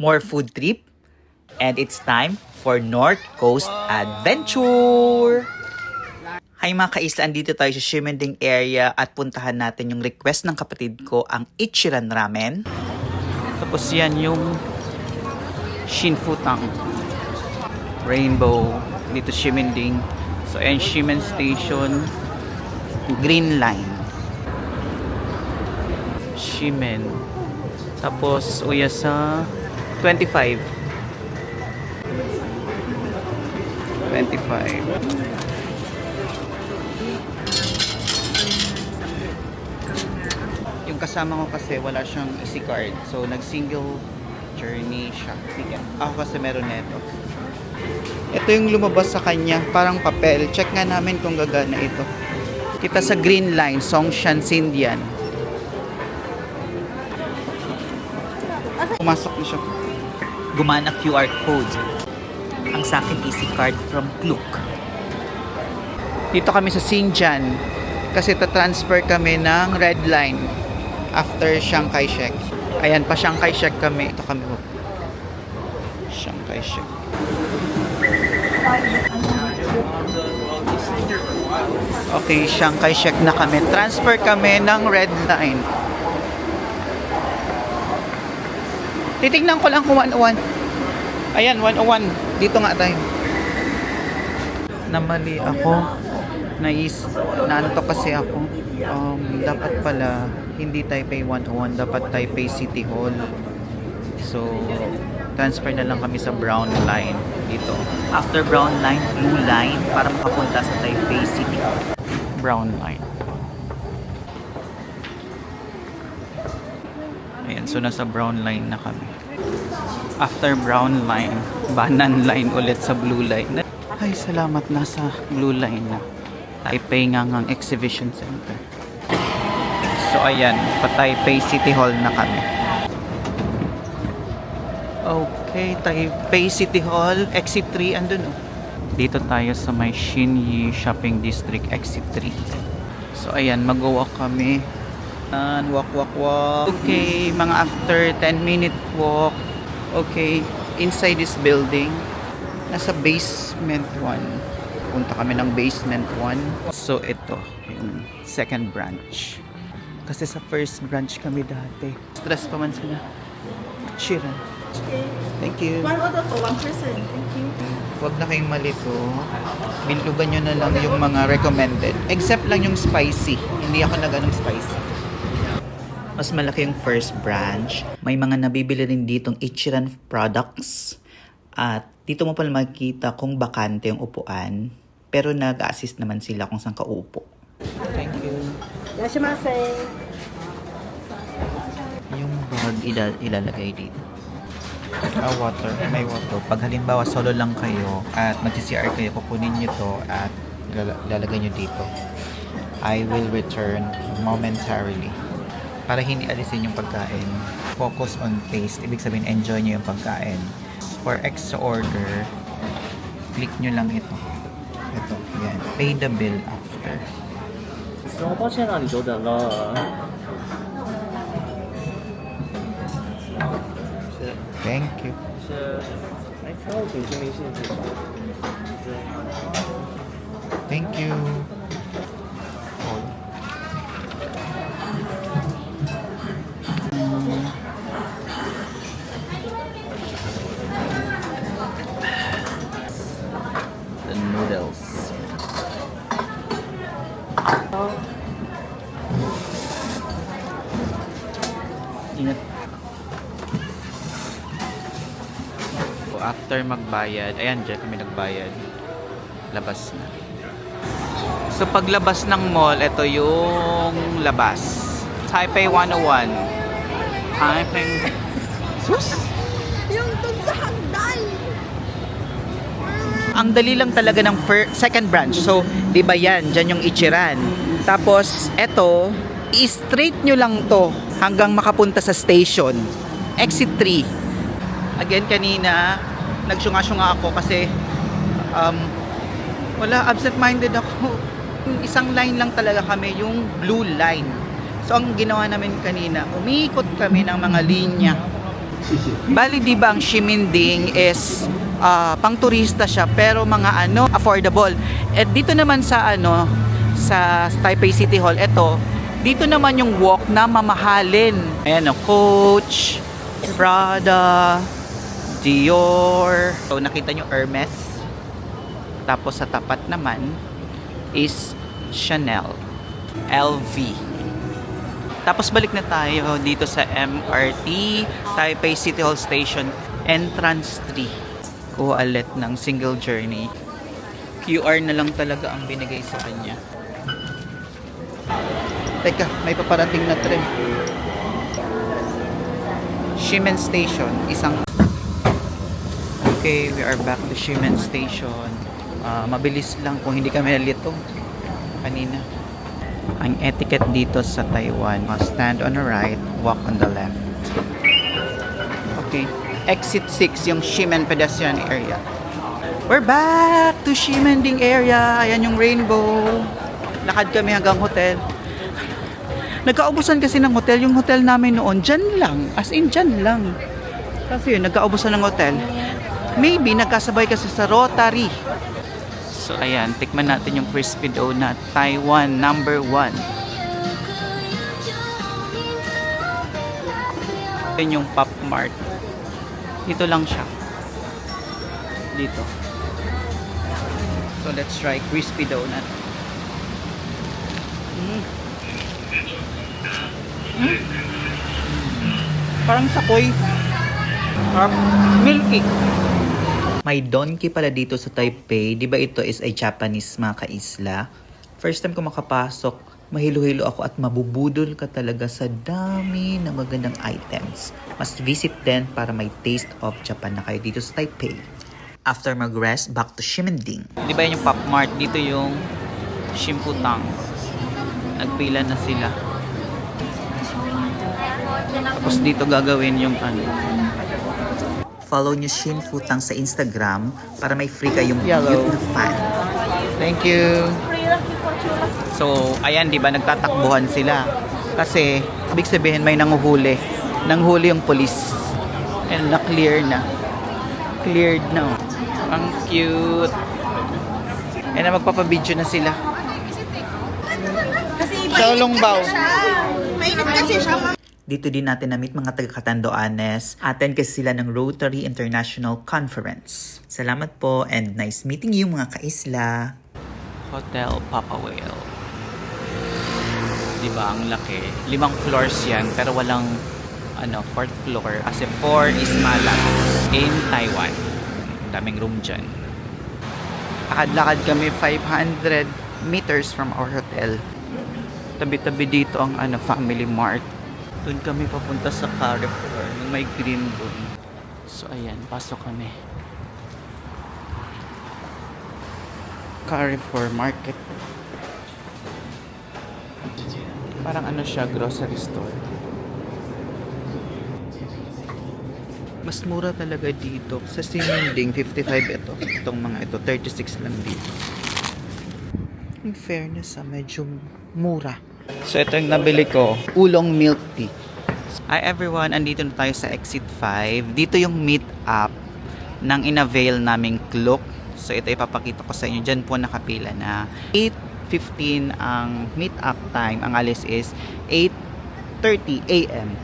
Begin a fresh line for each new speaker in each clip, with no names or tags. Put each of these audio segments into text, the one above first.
more food trip, and it's time for North Coast Adventure! Hi mga kaisla, andito tayo sa Ximending area at puntahan natin yung request ng kapatid ko, ang Ichiran Ramen. Tapos yan yung Shinfutang Rainbow dito Ximending. So ayan, Ximen Station, Green Line. Ximen. Tapos Uyasa 25. Yung kasama ko kasi wala siyang easy card. So nag-single journey siya. Sige. Ako kasi meron neto. Ito yung lumabas sa kanya, parang papel. Check nga namin kung gagana ito. Kita sa Green Line, Songshan Sindian. Pumasok na siya. Gumana QR code. Ang sa akin easy card from Klook. Dito kami sa Xinjiang kasi ta-transfer kami ng Red Line after Chiang Kai-shek. Ayan, pa Chiang Kai-shek kami. Ito kami. Chiang Kai-shek. Okay, Chiang Kai-shek na kami. Transfer kami ng Red Line. Titignan ko lang kung 101. Ayan, 101. Dito nga tayo. Namali ako. Naantok kasi ako. Dapat pala, hindi Taipei 101. Dapat Taipei City Hall. So, transfer na lang kami sa Brown Line dito. After Brown Line, Blue Line para makapunta sa Taipei City Hall. Brown Line. Ayan, so nasa Brown Line na kami. After Brown Line, Banan Line ulit sa Blue Line. Ay, salamat, nasa Blue Line na. Taipei Ngangang Exhibition Center. So ayan, pa Taipei City Hall na kami. Okay, Taipei City Hall, Exit 3, andun oh. Dito tayo sa may Xinyi Shopping District, Exit 3. So ayan, mag-walk kami. Walk. Okay, mga after 10-minute walk. Okay, inside this building, nasa basement 1. Punta kami ng basement 1. So ito, yung second branch. Kasi sa first branch kami dati. Stress pa man sila. Chiran. Thank you.
One order for one person. Thank you.
Huwag na kayong malito. Bilugan nyo na lang yung mga recommended. Except lang yung spicy. Hindi ako na ganong spicy. Mas malaki yung first branch. May mga nabibili rin ditong Ichiran products. At dito mo pala makikita kung bakante yung upuan. Pero nag-assist naman sila kung saan ka upo. Thank you.
Yashimase.
Yung bag ilalagay dito. Water. May water. Pag halimbawa solo lang kayo at mag-CR kayo, kukunin nyo to at ilalagay nyo dito. I will return momentarily. Para hindi alisin yung pagkain. Focus on taste. Ibig sabihin, enjoy nyo yung pagkain. For extra order, click nyo lang ito. Ito, yan. Pay the bill after.
抱歉让你久等了。
Thank you.
来，稍后请清明信纸。
Thank you. The noodles. Ingat. After magbayad, ayan, dyan kami nagbayad. Labas na. So paglabas ng mall, ito yung labas. Taipei 101. Taipei. Sus!
Yung dun sa hagdan.
Ang dali lang talaga ng second branch. So, di ba yan? Dyan yung Ichiran. Tapos, eto, i-straight nyo lang to hanggang makapunta sa station. Exit 3. Again, kanina, nagsyunga-syunga ako kasi wala, absent-minded ako. Isang line lang talaga kami, yung blue line. So, ang ginawa namin kanina, umiikot kami ng mga linya Bali, di ba ang Ximending is pang turista siya pero mga affordable. At dito naman sa sa Taipei City Hall, dito naman yung walk na mamahalin. Ayan Coach, Prada, Dior. So nakita nyo Hermes. Tapos sa tapat naman is Chanel, LV. Tapos balik na tayo dito sa MRT, Taipei City Hall Station, Entrance 3. Kuha ulit ng single journey. QR na lang talaga ang binigay sa kanya. Teka, may paparating na tren. Ximen Station, Okay, we are back to Ximen Station. Mabilis lang kung hindi kami nalito kanina. Ang etiquette dito sa Taiwan, stand on the right, walk on the left. Okay, exit 6 yung Ximen pedestrian area. We're back to Ximending area. Ayan yung rainbow. Lakad kami hanggang hotel. Nagkaubusan kasi ng hotel. Yung hotel namin noon, dyan lang. As in, dyan lang. Kasi yun, nagkaubusan ng hotel. Maybe, nagkasabay kasi sa Rotary. So, ayan. Tikman natin yung crispy donut. Taiwan, number 1. Yun yung Pop Mart. Dito lang siya. Dito. So, let's try crispy donut. Parang sakoy. Milky. May Donkey pala dito sa Taipei. Di ba ito is ay Japanese mga kaisla? First time ko makapasok, mahilo-hilo ako at mabubudol ka talaga sa dami ng magandang items. Must visit din para may taste of Japan na kayo dito sa Taipei. After mag-rest, back to Ximending. Di ba yun yung Pop Mart? Dito yung Shimputang. Nagpila na sila. Tapos dito gagawin yung Follow nyo Shin Futang sa Instagram para may free kayong cute na fan. Thank you. So, ayan, di ba nagtatakbuhan sila. Kasi, ibig sabihin may nanguhuli. Nanghuli yung police. And na-clear na. Cleared na. Ang cute. And na magpapabidyo na sila.
Kasi
Xiaolongbao.
mainit kasi siya.
Dito din natin na-meet mga taga-Catanduanes. Attend kasi sila ng Rotary International Conference. Salamat po and nice meeting you mga kaisla. Hotel Papa Whale. Diba ang laki? 5 floors yan pero walang 4th floor. Kasi 4 is Malang in Taiwan. Daming room dyan. Lakad-lakad kami 500 meters from our hotel. Tabi-tabi dito ang Family Mart. Doon kami papunta sa Carrefour, yung may green doon. So ayan, pasok kami. Carrefour Market. Parang siya, grocery store. Mas mura talaga dito. Sa Ximending, 55 ito. Itong mga ito, 36 lang dito. In fairness, medyo mura. So ito yung nabili ko, Oolong Milk Tea. Hi everyone, andito na tayo sa exit 5. Dito yung meet up ng inavail naming Klook. So ito ipapakita ko sa inyo. Diyan po nakapila na 8:15 ang meet up time. Ang alis is 8:30 AM.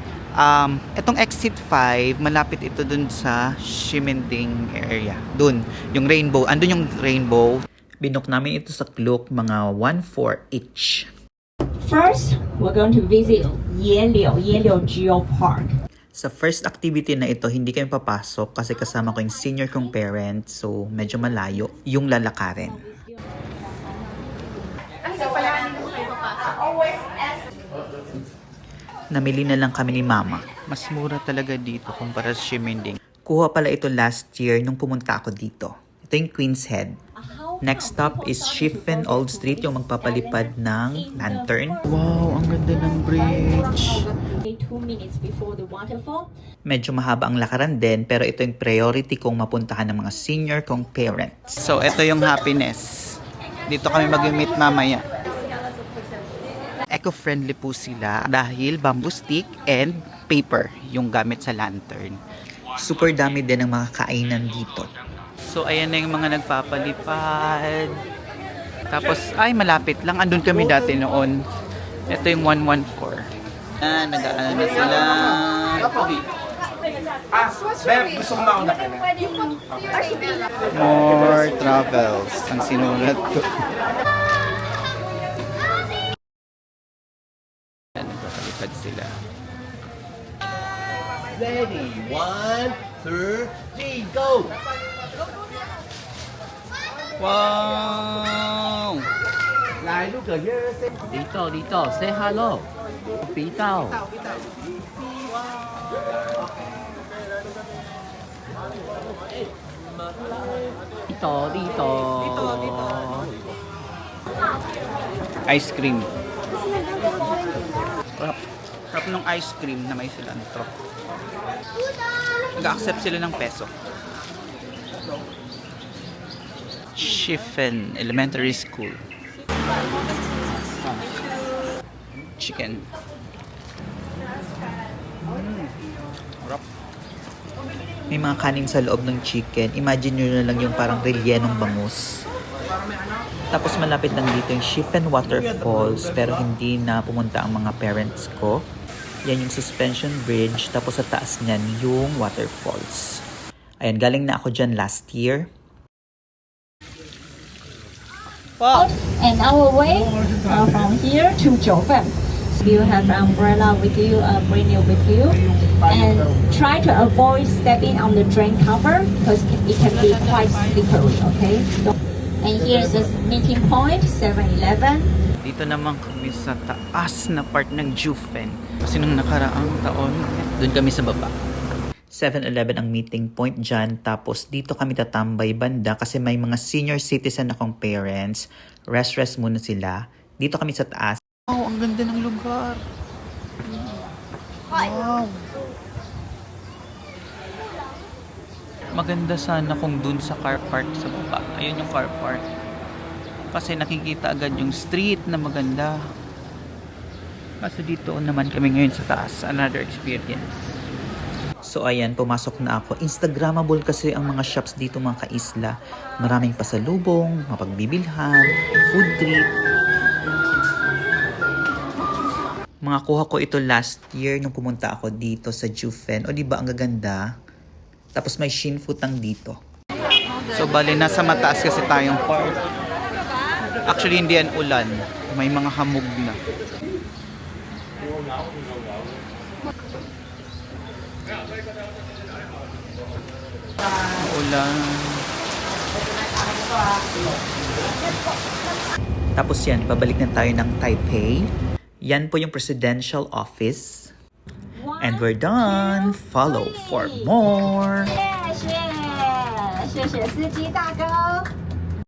Itong exit 5, malapit ito dun sa Ximending area. Dun, yung rainbow. Andun yung rainbow. Binook namin ito sa Klook, mga 1/4 each.
First, we're going to visit Yeliu Geo Park.
Sa first activity na ito, hindi kami papasok kasi kasama ko yung senior kong parent. So, medyo malayo yung lalakarin. Namili na lang kami ni Mama. Mas mura talaga dito kumpara sa Ximending. Kuha pala ito last year nung pumunta ako dito. Ito yung Queen's Head. Next stop is Shifen Old Street, yung magpapalipad ng lantern. Wow, ang ganda ng bridge.
2 minutes before the waterfall.
Medyo mahaba ang lakaran din, pero ito yung priority kong mapuntahan ng mga senior kong parents. So, ito yung Happiness. Dito kami mag-meet mamaya. Eco-friendly po sila dahil bamboo stick and paper yung gamit sa lantern. Super dami din ng mga kainan dito. So, ayan na yung mga nagpapalipad. Tapos, ay, malapit lang. Andun kami dati noon. Ito yung 114. Nag-aano na sila. More travels. Ang sinulat ko. Nagpapalipad sila.
Ready, 1, 2, 3, go!
Wow!
Dito, say hello. Bitaw. Dito.
Ice cream. Sarap ng ice cream na may cilantro. Nag-accept sila ng peso. Shifen Elementary School. Chicken. Sarap. May mga kanin sa loob ng chicken. Imagine nyo na lang yung parang rellenong bangus. Tapos malapit lang dito yung Shifen Waterfalls, pero hindi na pumunta ang mga parents ko. Yan yung suspension bridge, tapos sa taas niyan yung waterfalls. Ayan, galing na ako dyan last year. Wow!
And our way from here to Jiufen. You have umbrella with you, bring it with you, and try to avoid stepping on the drain cover because it can be quite slippery. Okay. And here's the meeting point, 7-Eleven.
Dito naman kami sa taas na part ng Jiufen. Kasi nung nakaraang taon, doon kami sa baba. 7-Eleven ang meeting point dyan. Tapos dito kami tatambay banda kasi may mga senior citizen akong parents. Rest muna sila. Dito kami sa taas. Wow, ang ganda ng lugar. Wow. Maganda sana kung dun sa car park sa baba. Ayun yung car park. Kasi nakikita agad yung street na maganda. Kasi dito naman kami ngayon sa taas. Another experience. So ayan, pumasok na ako. Instagrammable kasi ang mga shops dito mga kaisla. Maraming pasalubong, mapagbibilhan, food trip. Mga kuha ko ito last year nung pumunta ako dito sa Jiufen. O diba ang gaganda? Tapos may shinfutang dito. So bali nasa mataas kasi tayong part. Actually hindi yan ulan. May mga hamog na. Ulan. Tapos yan, babalik na tayo ng Taipei. Yan po yung presidential office. And we're done. Follow for more.
谢谢司机大哥。